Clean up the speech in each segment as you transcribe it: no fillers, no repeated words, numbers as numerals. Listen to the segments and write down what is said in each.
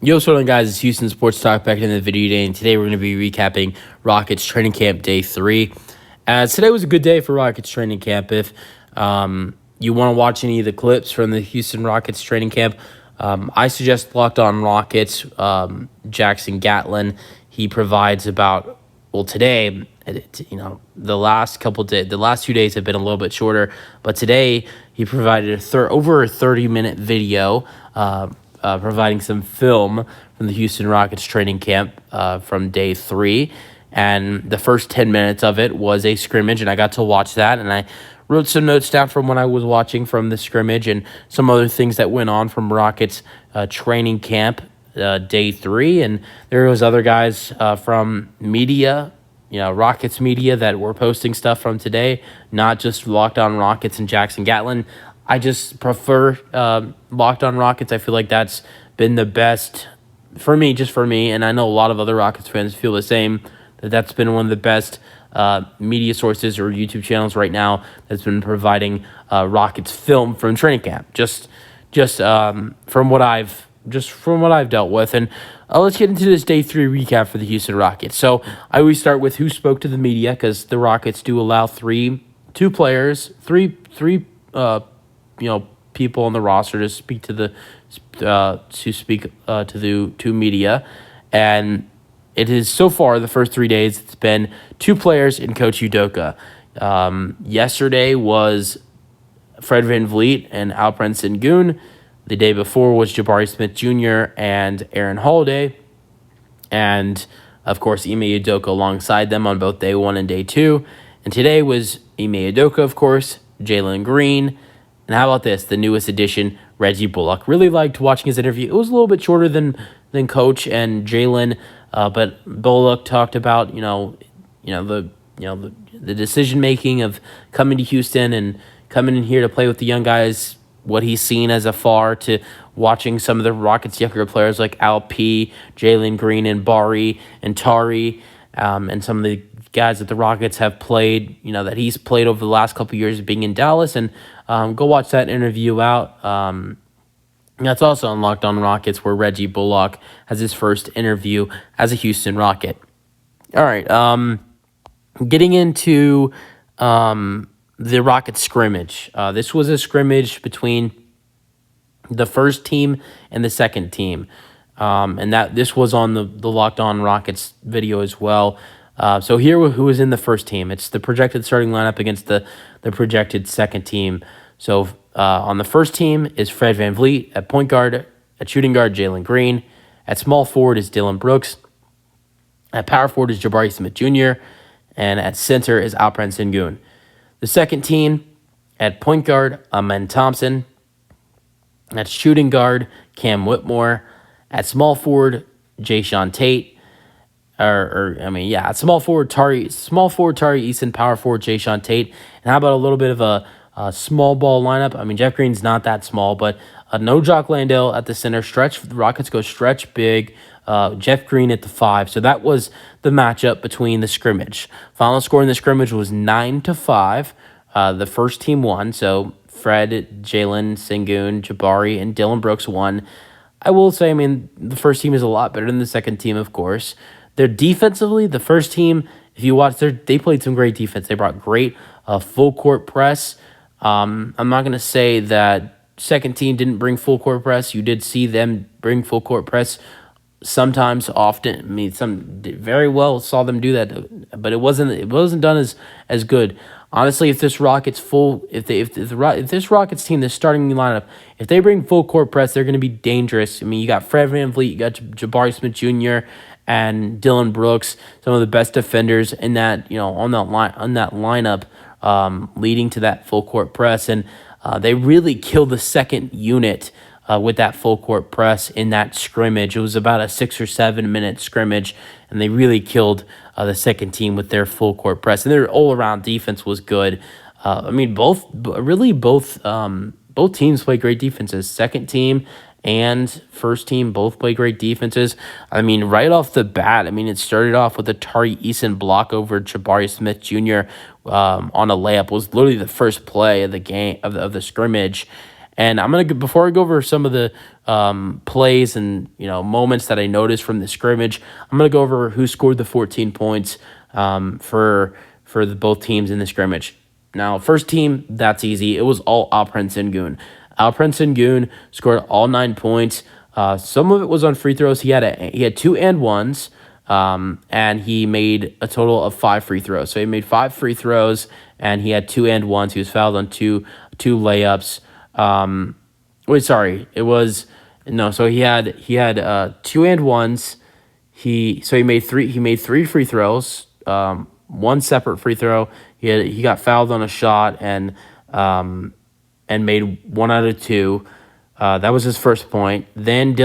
Yo, what's going on, guys? It's Houston Sports Talk back in the video today, and today we're going to be recapping Rockets training camp day 3. Today was a good day for Rockets training camp. If you want to watch any of the clips from the Houston Rockets training camp, I suggest Locked On Rockets. Jackson Gatlin, he provides about, well, today, the last couple days, the last 2 days have been a little bit shorter, but today he provided over a 30-minute video. Providing some film from the Houston Rockets training camp from day 3. And the first 10 minutes of it was a scrimmage, and I got to watch that. And I wrote some notes down from when I was watching from the scrimmage and some other things that went on from Rockets training camp day 3. And there was other guys from media, Rockets media, that were posting stuff from today, not just Locked On Rockets and Jackson Gatlin. I just prefer Locked On Rockets. I feel like that's been the best for me, just for me, and I know a lot of other Rockets fans feel the same, that's been one of the best media sources or YouTube channels right now that's been providing Rockets film from training camp. Just from what I've dealt with. And let's get into this day 3 recap for the Houston Rockets. So I always start with who spoke to the media, because the Rockets do allow three people on the roster to speak to the media. And it is, so far, the first 3 days, it's been 2 players and Coach Udoka. Yesterday was Fred VanVleet and Alperen Sengun. The day before was Jabari Smith Jr. and Aaron Holiday. And, of course, Ime Udoka alongside them on both day 1 and day 2. And today was Ime Udoka, of course, Jalen Green, and how about this, the newest addition, Reggie Bullock. Really liked watching his interview. It was a little bit shorter than Coach and Jalen, but Bullock talked about the decision making of coming to Houston and coming in here to play with the young guys, what he's seen as afar, to watching some of the Rockets' younger players like Al P, Jalen Green, and Bari and Tari, and some of the guys that the Rockets have played, that he's played over the last couple of years being in Dallas. And go watch that interview out. That's also on Locked On Rockets, where Reggie Bullock has his first interview as a Houston Rocket. All right, getting into the Rockets scrimmage. This was a scrimmage between the first team and the second team, and that this was on the Locked On Rockets video as well. So here, who was in the first team? It's the projected starting lineup against the projected second team. So on the first team is Fred VanVleet. At point guard, at shooting guard, Jalen Green. At small forward is Dylan Brooks. At power forward is Jabari Smith Jr. And at center is Alperen Sengun. The second team, at point guard, Amen Thompson. At shooting guard, Cam Whitmore. At small forward, Jayshawn Tate. At small forward, Tari Eason, power forward, Jayshawn Tate. And how about a little bit of a small ball lineup? Jeff Green's not that small, but no Jock Landale at the center. The Rockets go stretch big. Jeff Green at the 5. So that was the matchup between the scrimmage. Final score in the scrimmage was 9-5. The first team won. So Fred, Jalen, Sengun, Jabari, and Dylan Brooks won. I will say, the first team is a lot better than the second team, of course. They're defensively, the first team, if you watch, they played some great defense. They brought great full court press. I'm not going to say that second team didn't bring full court press. You did see them bring full court press sometimes, often. Some very well saw them do that, but it wasn't done as good. Honestly, if this Rockets team, this starting lineup, if they bring full court press, they're going to be dangerous. You got Fred VanVleet, you got Jabari Smith Jr. and Dylan Brooks, some of the best defenders in that, on that lineup, leading to that full court press. And they really killed the second unit with that full court press in that scrimmage. It was about a 6 or 7 minute scrimmage, and they really killed the second team with their full court press. And their all around defense was good. Both teams played great defenses. Second team and first team both play great defenses. Right off the bat, it started off with a Tari Eason block over Jabari Smith Jr. On a layup. It was literally the first play of the game of the scrimmage. And before I go over some of the plays and moments that I noticed from the scrimmage, I'm gonna go over who scored the 14 points for both teams in the scrimmage. Now, first team, that's easy. It was all Alperen Sengun. Alperen Sengun scored all 9 points. Some of it was on free throws. He had 2 and 1s, and he made a total of 5 free throws. So he made 5 free throws, and he had 2 and 1s. He was fouled on two layups. It was no. So he had 2 and 1s. He made 3 free throws. One separate free throw. He got fouled on a shot and made 1 out of 2. That was his first point. Then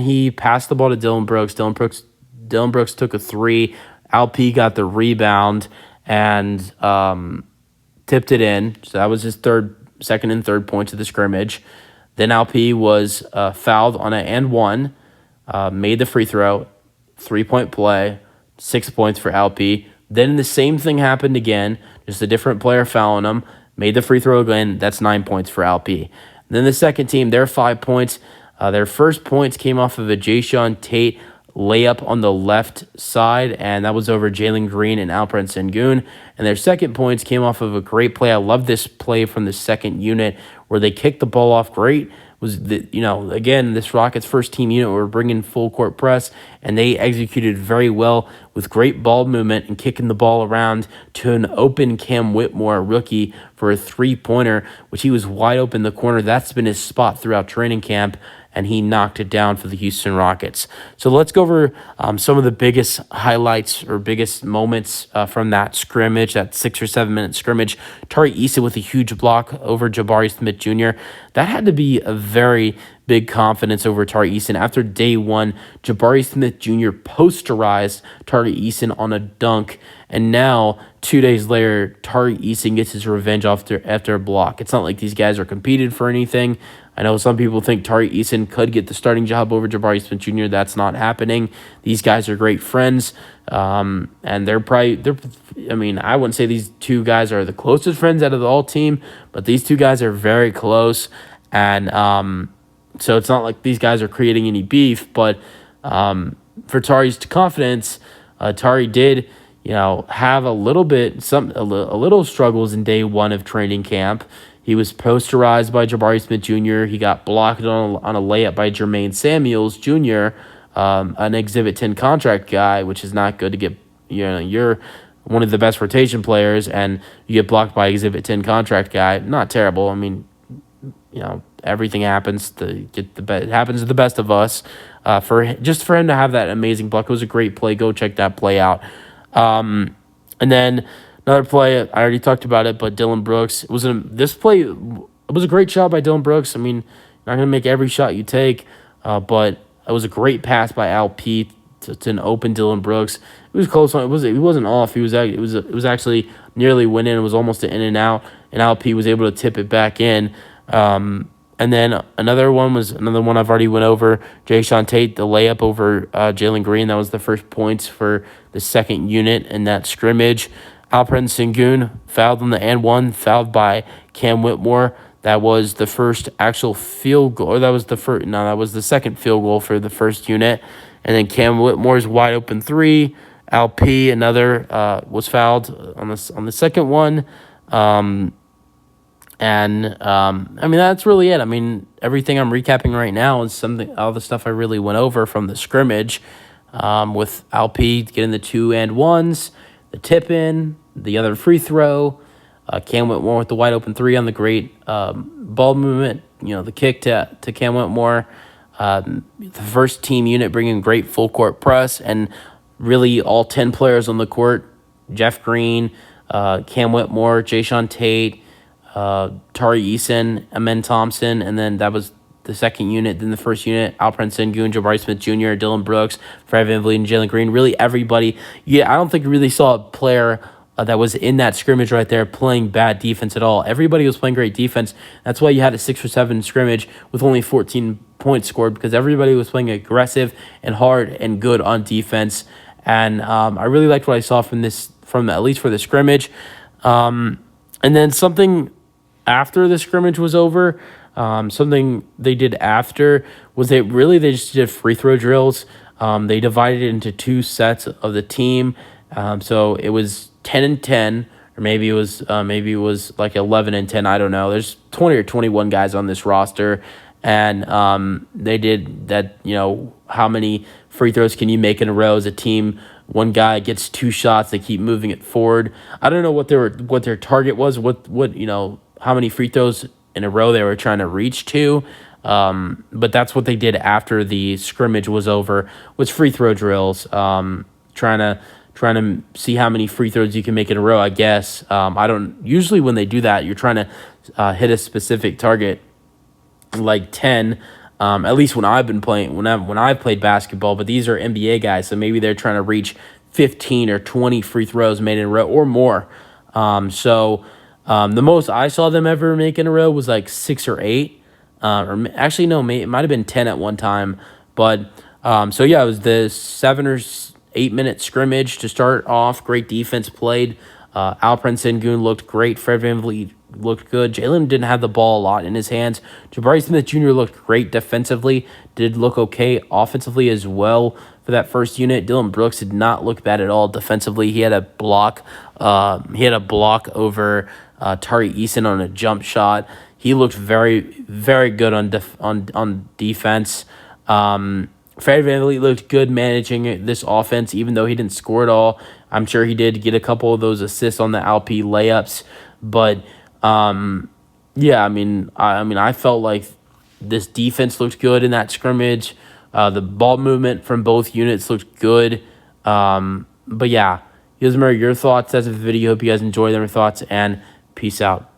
he passed the ball to Dylan Brooks. Dylan Brooks took a 3. Alp got the rebound and tipped it in. So that was his second and third points of the scrimmage. Then Alp was fouled on an and 1, made the free throw, 3-point play, 6 points for Alp. Then the same thing happened again, just a different player fouling him, made the free throw again. That's 9 points for Alp. Then the second team, their 5 points. Their first points came off of a Jayshawn Tate layup on the left side, and that was over Jalen Green and Alperen Sengun. And their second points came off of a great play. I love this play from the second unit where they kicked the ball off great. Again, this Rockets first team unit were bringing full court press, and they executed very well with great ball movement and kicking the ball around to an open Cam Whitmore, rookie, for a 3-pointer, which he was wide open in the corner. That's been his spot throughout training camp, and he knocked it down for the Houston Rockets. So let's go over some of the biggest highlights or biggest moments from that scrimmage, that 6 or 7 minute scrimmage. Tari Eason with a huge block over Jabari Smith Jr. That had to be a very big confidence over Tari Eason. After day 1, Jabari Smith Jr. posterized Tari Eason on a dunk, and now 2 days later, Tari Eason gets his revenge after a block. It's not like these guys are competed for anything. I know some people think Tari Eason could get the starting job over Jabari Smith Jr. That's not happening. These guys are great friends, and I wouldn't say these two guys are the closest friends out of the all team, but these two guys are very close, and so it's not like these guys are creating any beef. But for Tari's confidence, Tari did have a little struggles in day 1 of training camp. He was posterized by Jabari Smith Jr. He got blocked on a layup by Jermaine Samuels Jr., an Exhibit 10 contract guy, which is not good to get. You're one of the best rotation players, and you get blocked by Exhibit 10 contract guy. Not terrible. I mean, everything happens. It happens to the best of us. For him to have that amazing block, it was a great play. Go check that play out. And then another play, I already talked about it, but Dylan Brooks. It was a great shot by Dylan Brooks. I mean, you're not going to make every shot you take, but it was a great pass by Alp to an open Dylan Brooks. It was close. He wasn't off. It was actually nearly went in. It was almost an in and out, and Alp was able to tip it back in. And then another one I've already went over. Jayshawn Tate, the layup over Jalen Green. That was the first points for the second unit in that scrimmage. Alperen Sengun fouled on the and 1, fouled by Cam Whitmore. That was the first actual field goal. Or that was the second field goal for the first unit. And then Cam Whitmore's wide open 3. Alp, another, was fouled on the second one. That's really it. I mean, everything I'm recapping right now is all the stuff I really went over from the scrimmage, with Alp getting the 2 and 1s, the tip in, the other free throw, Cam Whitmore with the wide open 3 on the great ball movement, the kick to Cam Whitmore, the first team unit bringing great full court press, and really all 10 players on the court, Jeff Green, Cam Whitmore, Jayshawn Tate, Tari Eason, Amen Thompson, and then that was the second unit. Then the first unit, Alperen Sengun, Jabari Smith Jr., Dylan Brooks, Fred VanVleet, and Jalen Green. Really everybody. Yeah, I don't think we really saw a player that was in that scrimmage right there playing bad defense at all. Everybody was playing great defense. That's why you had a 6 or 7 scrimmage with only 14 points scored, because everybody was playing aggressive and hard and good on defense. And I really liked what I saw from at least for the scrimmage. And then something after the scrimmage was over, Something they did after was they just did free throw drills. They divided it into two sets of the team. So it was 10 and 10, or maybe it was like 11 and 10. I don't know. There's 20 or 21 guys on this roster, and they did that. How many free throws can you make in a row as a team? One guy gets two shots. They keep moving it forward. I don't know what their target was. How many free throws in a row they were trying to reach to. But that's what they did after the scrimmage was over, was free throw drills. Trying to see how many free throws you can make in a row, I guess. I don't usually when they do that, you're trying to hit a specific target, like 10. At least when I've been playing, when I've played basketball, but these are NBA guys, so maybe they're trying to reach 15 or 20 free throws made in a row or more. The most I saw them ever make in a row was like 6 or 8. Or actually, no, it might have been 10 at one time. But it was the 7 or 8 minute scrimmage to start off. Great defense played. Alperen Sengun looked great. Fred VanVleet looked good. Jalen didn't have the ball a lot in his hands. Jabari Smith Jr. looked great defensively. Did look okay offensively as well for that first unit. Dylan Brooks did not look bad at all defensively. He had a block. He had a block over Tari Eason on a jump shot. He looked very, very good on defense. Fred VanVleet looked good managing this offense, even though he didn't score at all. I'm sure he did get a couple of those assists on the Alp layups, but I felt like this defense looked good in that scrimmage. The ball movement from both units looked good. But yeah, here's your thoughts. That's the video. Hope you guys enjoy their thoughts, and peace out.